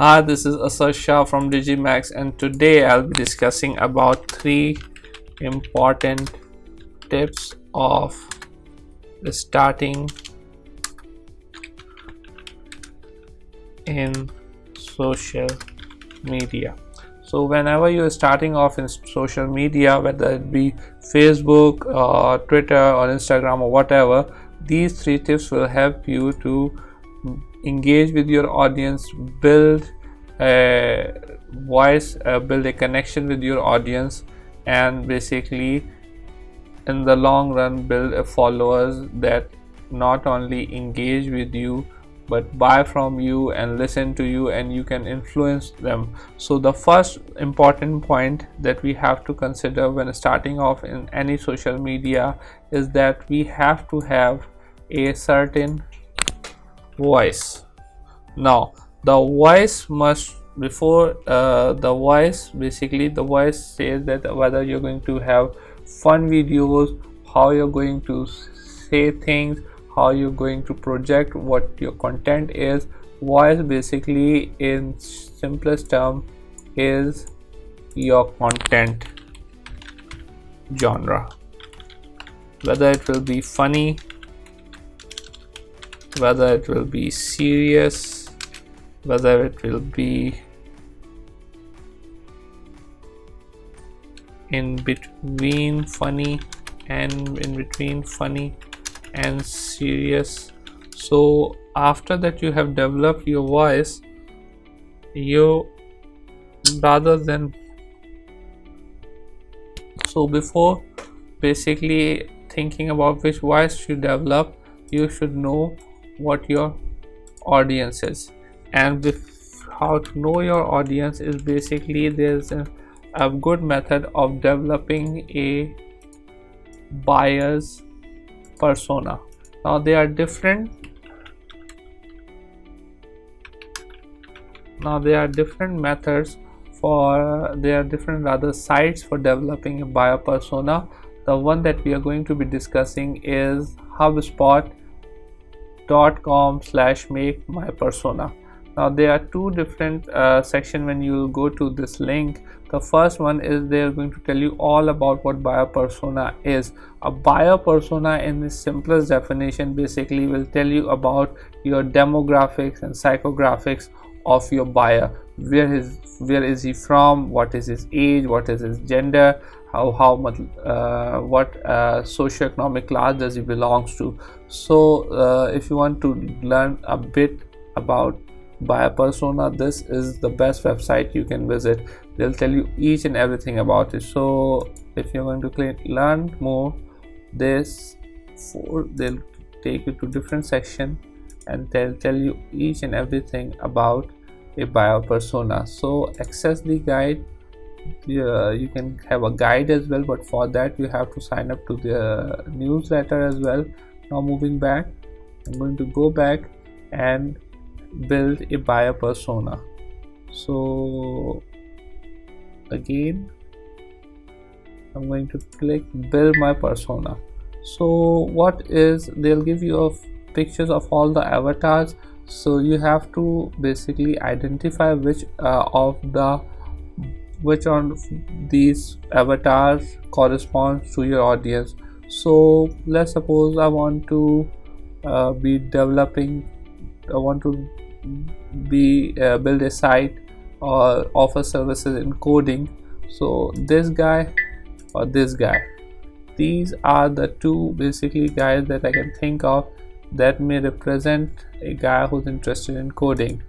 Hi, this is Asad Shah from Digimax, and today I'll be discussing about three important tips of starting in social media. So whenever you're starting off in social media, whether it be Facebook or Twitter or Instagram or whatever, these three tips will help you to engage with your audience, build a voice, build a connection with your audience, and basically in the long run build a followers that not only engage with you but buy from you and listen to you, and you can influence them. So the first important point that we have to consider when starting off in any social media is that we have to have a certain voice. Now the voice must, before the voice, basically the voice says that whether you're going to have fun videos, how you're going to say things, how you're going to project what your content is. Voice basically in simplest term is your content genre, whether it will be funny, whether it will be serious, whether it will be in between funny and serious. So after that you have developed your voice, you rather than, so before basically thinking about which voice you develop, you should know what your audience is. And how to know your audience is basically there's a good method of developing a buyer's persona. Now there are different methods for, there are different rather sites for developing a buyer persona. The one that we are going to be discussing is hubspot.com/make my persona. Now there are two different sections when you will go to this link. The first one is they are going to tell you all about what buyer persona is. A buyer persona in the simplest definition basically will tell you about your demographics and psychographics of your buyer. Where is he from, what is his age, what is his gender, how much what socioeconomic class does he belongs to. So if you want to learn a bit about buyer persona, this is the best website you can visit. They'll tell you each and everything about it. So if you're going to learn more, they'll take you to different section and they'll tell you each and everything about a buyer persona. So access the guide. You can have a guide as well, but for that you have to sign up to the newsletter as well. Now moving back, I'm going to go back and build a buyer persona. So again I'm going to click build my persona. So what is, they'll give you pictures of all the avatars. So you have to basically identify which on these avatars corresponds to your audience. So let's suppose I want to build a site or offer services in coding. So this guy or this guy, these are the two basically guys that I can think of that may represent a guy who's interested in coding.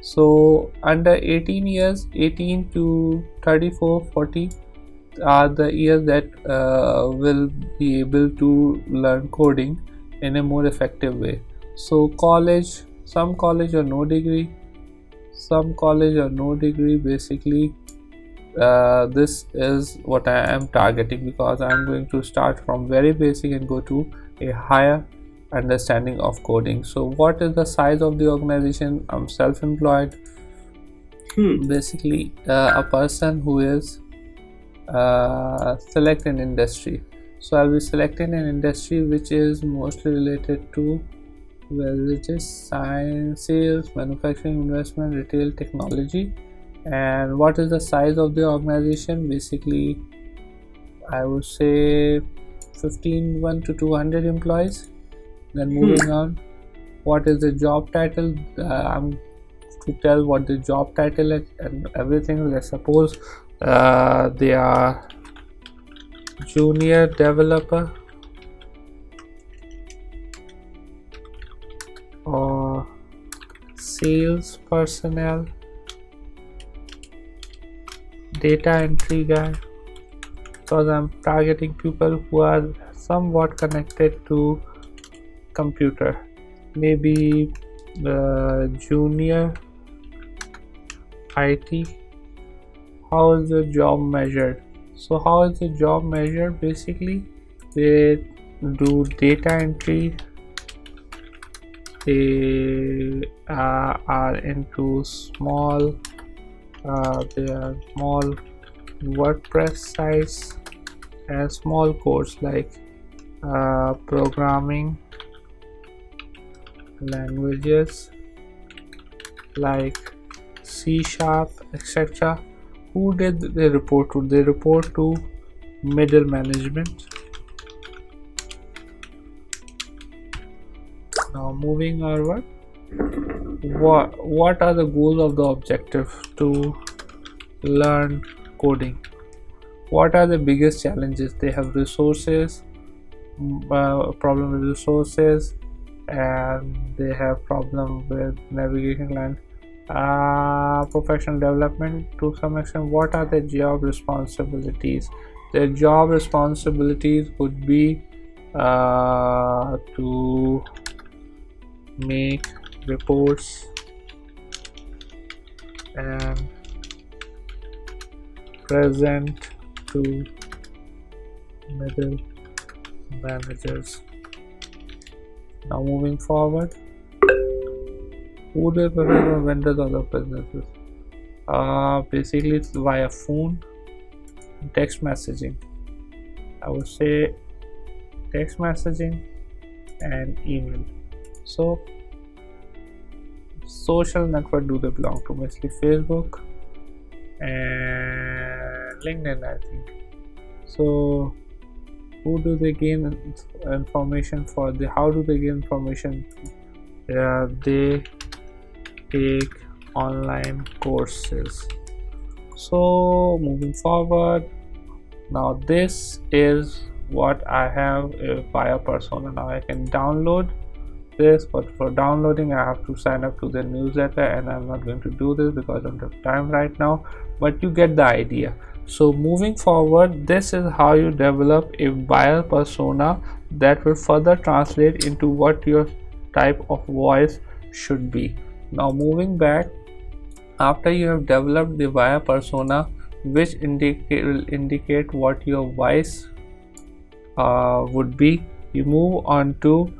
So under 18 years, 18 to 34, 40 are the years that will be able to learn coding in a more effective way. So college, some college or no degree, basically this is what I am targeting, because I am going to start from very basic and go to a higher understanding of coding. So what is the size of the organization? I'm self-employed. Basically a person who is select an industry. So I'll be selecting an industry which is mostly related to religious, science, sales, manufacturing, investment, retail, technology. And what is the size of the organization? Basically, I would say 1 to 200 employees. Then moving on, what is the job title? I'm to tell what the job title is and everything. Let's suppose they are junior developer or sales personnel, data entry guy, because I'm targeting people who are somewhat connected to computer. Maybe junior IT. How is the job measured? So how is the job measured? Basically, they do data entry, they are into small they are small WordPress sites and small codes like programming languages like C#, etc. Who did they report to? They report to middle management. Now moving onward, what are the goals of the objective to learn coding? What are the biggest challenges? They have resources, problem with resources, and they have problem with navigation line. Professional development to some extent. What are their job responsibilities? Their job responsibilities would be to make reports and present to middle managers. Now moving forward, who do they prefer for vendors or the businesses? Basically it's via phone, text messaging. I would say text messaging and email. So social network do they belong to? Mostly Facebook and LinkedIn, I think. So who do they gain information for? How do they gain information? They take online courses. So moving forward, now this is what I have via persona. Now I can download this, but for downloading I have to sign up to the newsletter, and I'm not going to do this because I don't have time right now, but you get the idea. So moving forward, this is how you develop a buyer persona that will further translate into what your type of voice should be. Now moving back, after you have developed the buyer persona, which will indicate what your voice would be, you move on to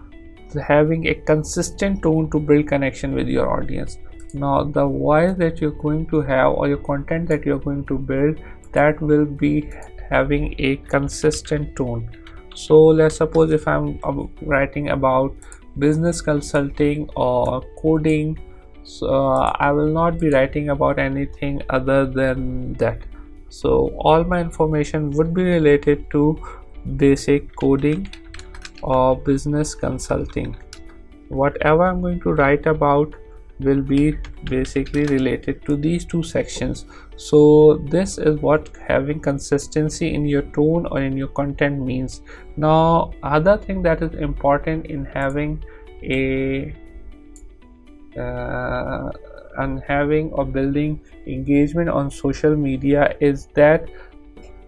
having a consistent tone to build connection with your audience. Now the voice that you're going to have or your content that you're going to build, that will be having a consistent tone. So let's suppose if I'm writing about business consulting or coding, so I will not be writing about anything other than that. So all my information would be related to basic coding or business consulting. Whatever I'm going to write about will be basically related to these two sections. So this is what having consistency in your tone or in your content means. Now other thing that is important in having a and having or building engagement on social media is that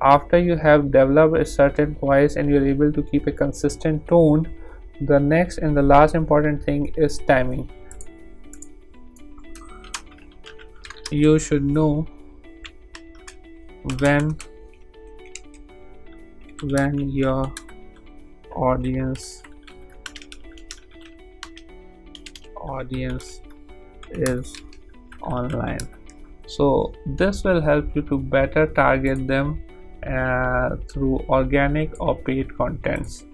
after you have developed a certain voice and you're able to keep a consistent tone, the next and the last important thing is timing. You should know when your audience is online. So this will help you to better target them through organic or paid contents.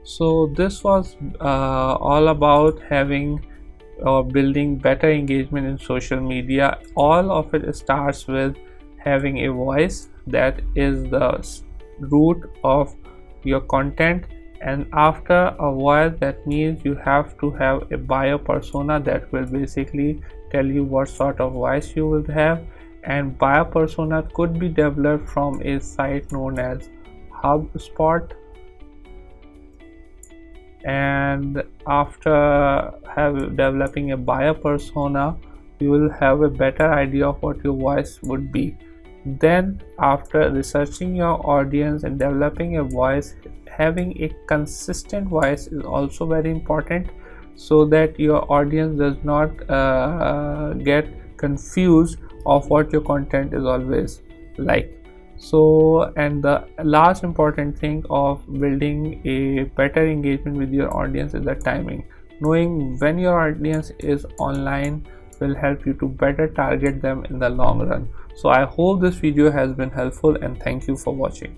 So this was all about having or building better engagement in social media. All of it starts with having a voice that is the root of your content, and after a voice, that means you have to have a buyer persona that will basically tell you what sort of voice you will have. And buyer persona could be developed from a site known as HubSpot, and after developing a buyer persona, you will have a better idea of what your voice would be. Then after researching your audience and developing a voice, having a consistent voice is also very important, so that your audience does not get confused of what your content is always like. So, and the last important thing of building a better engagement with your audience is the timing. Knowing when your audience is online will help you to better target them in the long run. So I hope this video has been helpful, and thank you for watching.